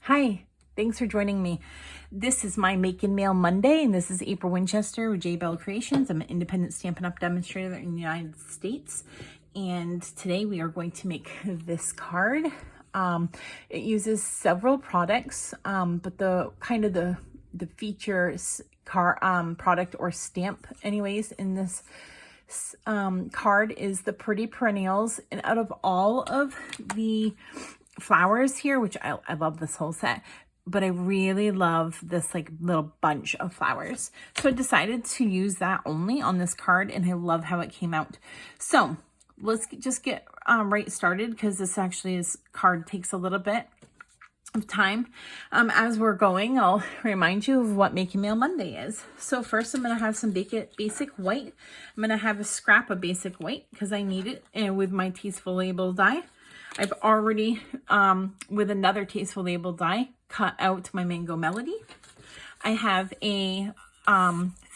Hi, thanks for joining me. This is my Make and Mail Monday, and this is April Winchester with J-BEL Creations. I'm an independent Stampin' Up! Demonstrator in the United States, and today we are going to make this card. It uses several products, but the features product or stamp anyways in this card is the Pretty Perennials. And out of all of the flowers here, which I love this whole set, but I really love this like little bunch of flowers, so I decided to use that only on this card, and I love how it came out. So let's just get right started, because this card takes a little bit of time. As we're going, I'll remind you of what Make and Mail Monday is. So first, I'm going to have some basic white. I'm going to have a scrap of basic white because I need it, and with my Tasteful Label die. I've already, with another Tasteful Label die, cut out my Mango Melody. I have a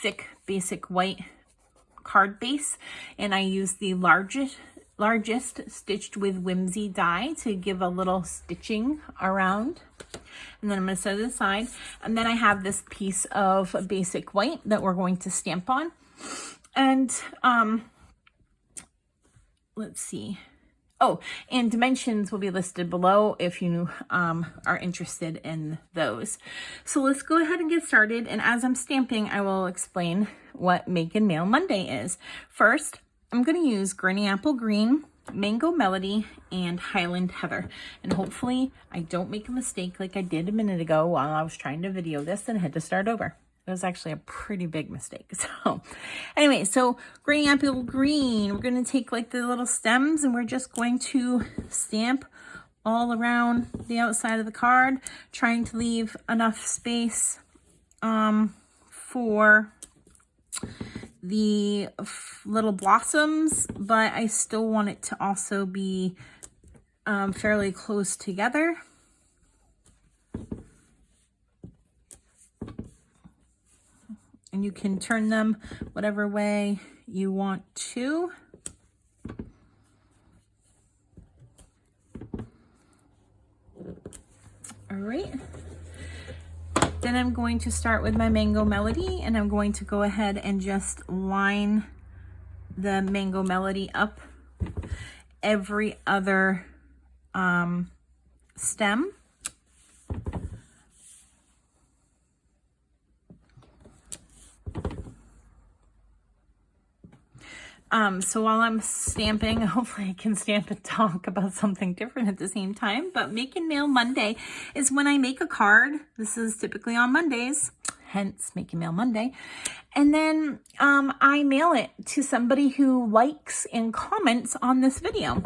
thick basic white card base, and I use the largest stitched with Whimsy die to give a little stitching around. And then I'm going to set it aside. And then I have this piece of basic white that we're going to stamp on. And let's see. Oh, and dimensions will be listed below if you are interested in those. So let's go ahead and get started. And as I'm stamping, I will explain what Make and Mail Monday is. First, I'm going to use Granny Apple Green, Mango Melody, and Highland Heather. And hopefully I don't make a mistake like I did a minute ago while I was trying to video this and had to start over. It was actually a pretty big mistake. So anyway, so Granny Apple Green, we're going to take like the little stems, and we're just going to stamp all around the outside of the card, trying to leave enough space for the little blossoms, but I still want it to also be fairly close together. And you can turn them whatever way you want to. All right. Then I'm going to start with my Mango Melody, and I'm going to go ahead and just line the Mango Melody up every other stem. So while I'm stamping, hopefully I can stamp and talk about something different at the same time. But Make and Mail Monday is when I make a card. This is typically on Mondays, hence Make and Mail Monday. And then I mail it to somebody who likes and comments on this video.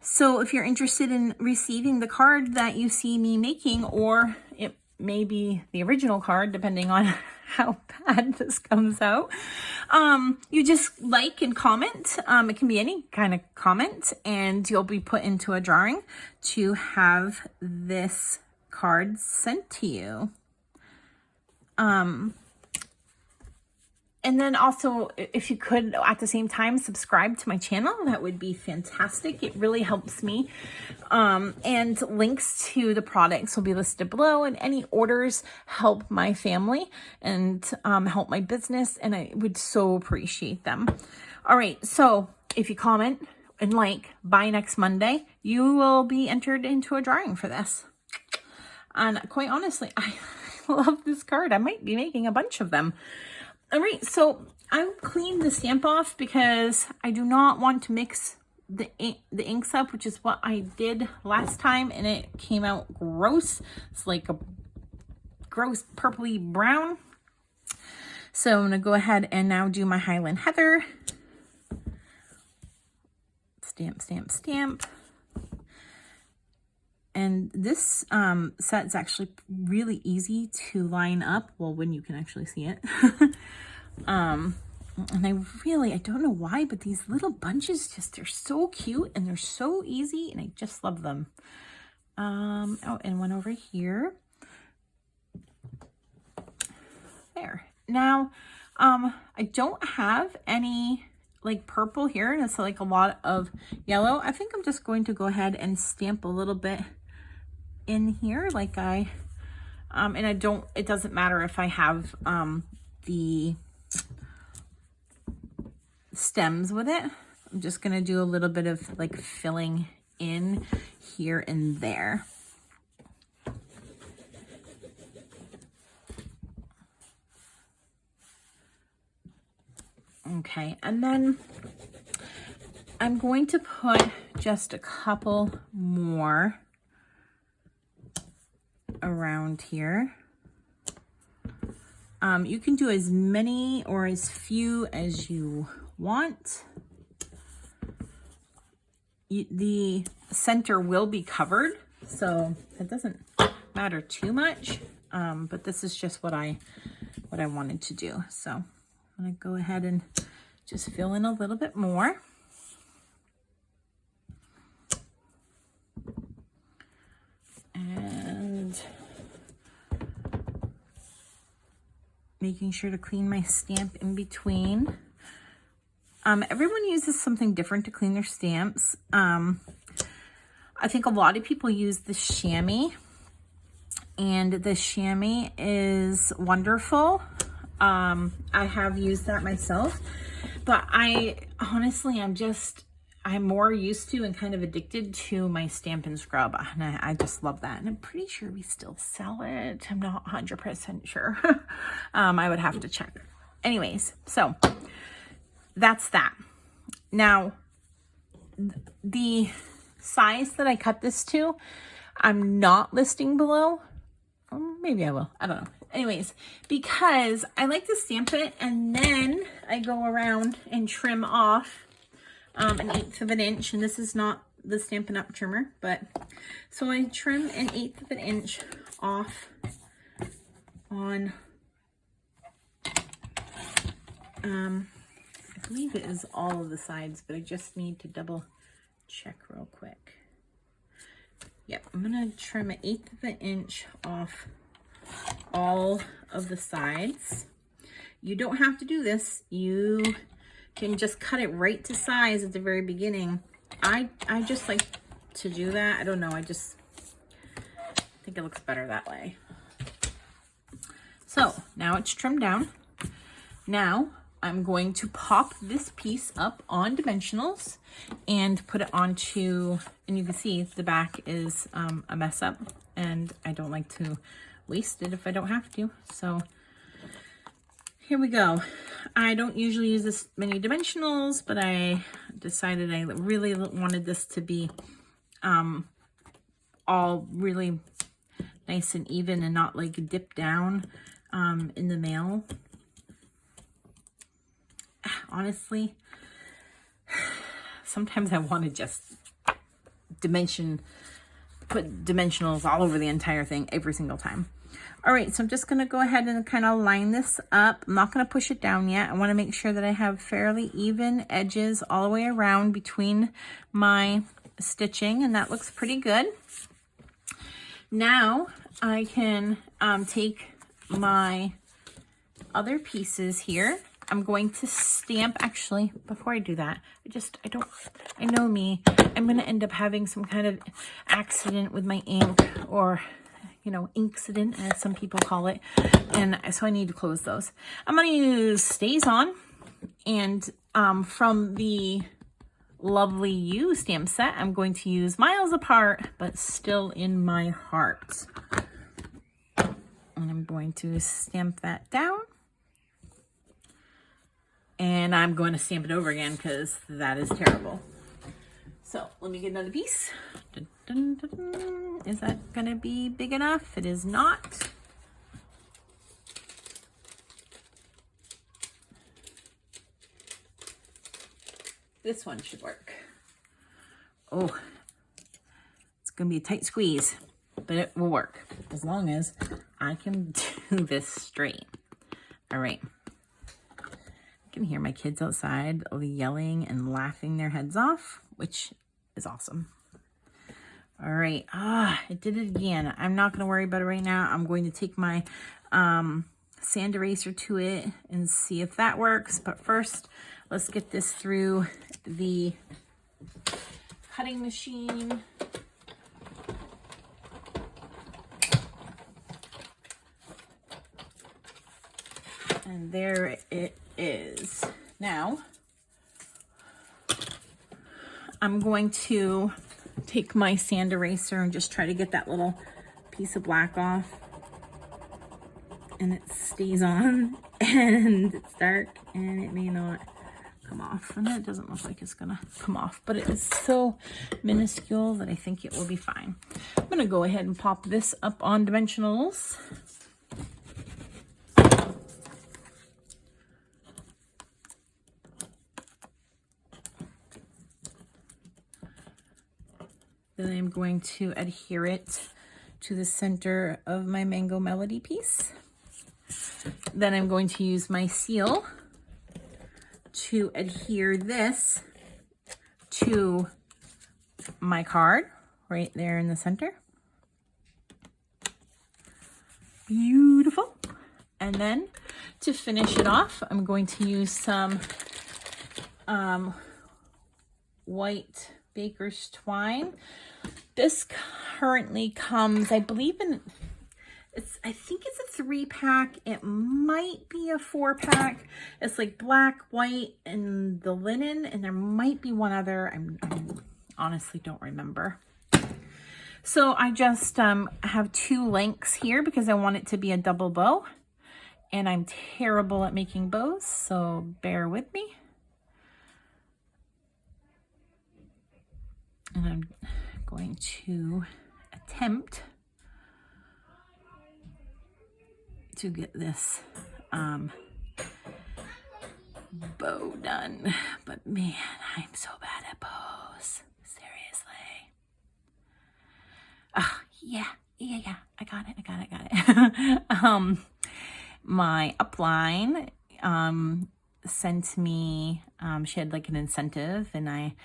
So if you're interested in receiving the card that you see me making, or it may be the original card, depending on how bad this comes out, you just like and comment. It can be any kind of comment, and you'll be put into a drawing to have this card sent to you. And then also, if you could at the same time subscribe to my channel, that would be fantastic. It really helps me. And links to the products will be listed below, and any orders help my family and help my business, and I would so appreciate them. All right, so if you comment and like by next Monday, you will be entered into a drawing for this. And quite honestly, I love this card. I might be making a bunch of them. All right, so I cleaned the stamp off because I do not want to mix the inks up, which is what I did last time, and it came out gross. It's like a gross purpley brown. So I'm gonna go ahead and now do my Highland Heather. Stamp, stamp, stamp. And this set's actually really easy to line up. Well, when you can actually see it. And I don't know why, but these little bunches they're so cute and they're so easy, and I just love them. Oh, and one over here. There. Now, I don't have any like purple here, and it's like a lot of yellow. I think I'm just going to go ahead and stamp a little bit in here like and it doesn't matter if I have the stems with it. I'm just gonna do a little bit of like filling in here and there. Okay, and then I'm going to put just a couple more around here. You can do as many or as few as you want. The center will be covered, so it doesn't matter too much, but this is just what I wanted to do. So I'm gonna go ahead and just fill in a little bit more. And making sure to clean my stamp in between. Everyone uses something different to clean their stamps. I think a lot of people use the chamois, and the chamois is wonderful. I have used that myself, but I'm more used to and kind of addicted to my Stampin' Scrub, and I just love that. And I'm pretty sure we still sell it. I'm not 100% sure. I would have to check. Anyways, so that's that. Now, the size that I cut this to, I'm not listing below. Maybe I will. I don't know. Anyways, because I like to stamp it and then I go around and trim off an 1/8 of an inch, and this is not the Stampin' Up! Trimmer, but so I trim an 1/8 of an inch off on I believe it is all of the sides, but I just need to double check real quick. Yep, I'm gonna trim an 1/8 of an inch off all of the sides. You don't have to do this. You can just cut it right to size at the very beginning. I just like to do that. I don't know, I just think it looks better that way. So now it's trimmed down. Now I'm going to pop this piece up on dimensionals and put it onto, and you can see the back is a mess up, and I don't like to waste it if I don't have to. So here we go. I don't usually use this many dimensionals, but I decided I really wanted this to be all really nice and even and not like dip down in the mail. Honestly, sometimes I want to just put dimensionals all over the entire thing every single time. All right, so I'm just going to go ahead and kind of line this up. I'm not going to push it down yet. I want to make sure that I have fairly even edges all the way around between my stitching, and that looks pretty good. Now I can take my other pieces here. I'm going to stamp, actually, before I do that, I know me, I'm going to end up having some kind of accident with my ink, or, you know, inkcident, as some people call it, and so I need to close those. I'm going to use Stays On, and from the Lovely You stamp set, I'm going to use Miles Apart, but Still in My Heart. And I'm going to stamp that down. And I'm going to stamp it over again because that is terrible. So let me get another piece. Dun, dun, dun, dun. Is that going to be big enough? It is not. This one should work. Oh, it's going to be a tight squeeze, but it will work as long as I can do this straight. All right. I can hear my kids outside yelling and laughing their heads off, which is awesome. All right. I did it again. I'm not going to worry about it right now. I'm going to take my sand eraser to it and see if that works. But first, let's get this through the cutting machine. And there it is. Now, I'm going to take my sand eraser and just try to get that little piece of black off. And it stays on, and it's dark, and it may not come off. And it doesn't look like it's gonna come off, but it is so minuscule that I think it will be fine. I'm gonna go ahead and pop this up on dimensionals. Then I'm going to adhere it to the center of my Mango Melody piece. Then I'm going to use my seal to adhere this to my card right there in the center. Beautiful. And then to finish it off, I'm going to use some white baker's twine. This currently comes, I believe I think it's a 3-pack. It might be a 4-pack. It's like black, white, and the linen, and there might be one other. I honestly don't remember. So I just have 2 lengths here because I want it to be a double bow, and I'm terrible at making bows, so bear with me. And I'm going to attempt to get this bow done, but man, I'm so bad at bows. Seriously. Yeah, I got it. My upline sent me, she had like an incentive, and I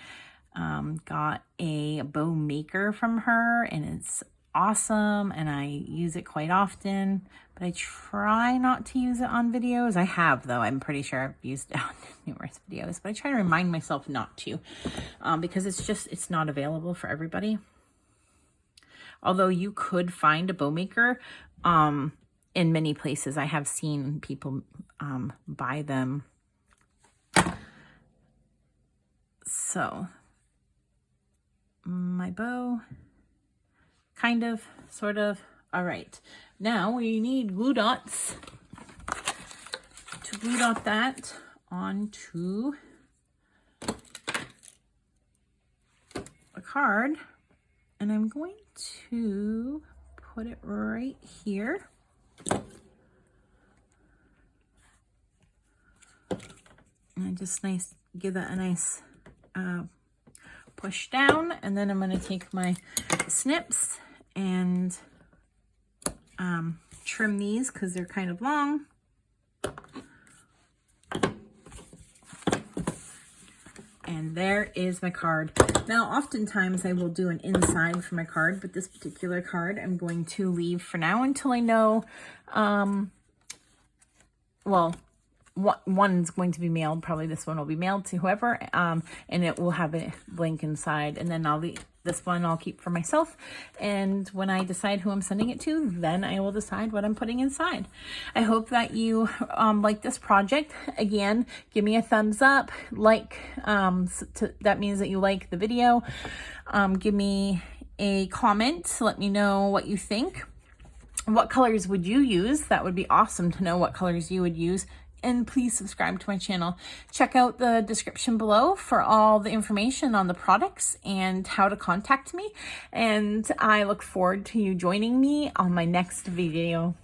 got a bow maker from her, and it's awesome, and I use it quite often, but I try not to use it on videos. I have, though. I'm pretty sure I've used it on numerous videos, but I try to remind myself not to, because it's not available for everybody. Although you could find a bow maker in many places. I have seen people buy them. So my bow, kind of, sort of. All right, now we need glue dots to glue dot that onto a card, and I'm going to put it right here. And just give that a nice push down, and then I'm going to take my snips and trim these because they're kind of long. And there is my card. Now, oftentimes I will do an inside for my card, but this particular card I'm going to leave for now until I know, well, one's going to be mailed. Probably this one will be mailed to whoever, and it will have a blank inside. And then this one I'll keep for myself. And when I decide who I'm sending it to, then I will decide what I'm putting inside. I hope that you like this project. Again, give me a thumbs up. That means that you like the video. Give me a comment. Let me know what you think. What colors would you use? That would be awesome to know what colors you would use. And please subscribe to my channel. Check out the description below for all the information on the products and how to contact me. And I look forward to you joining me on my next video.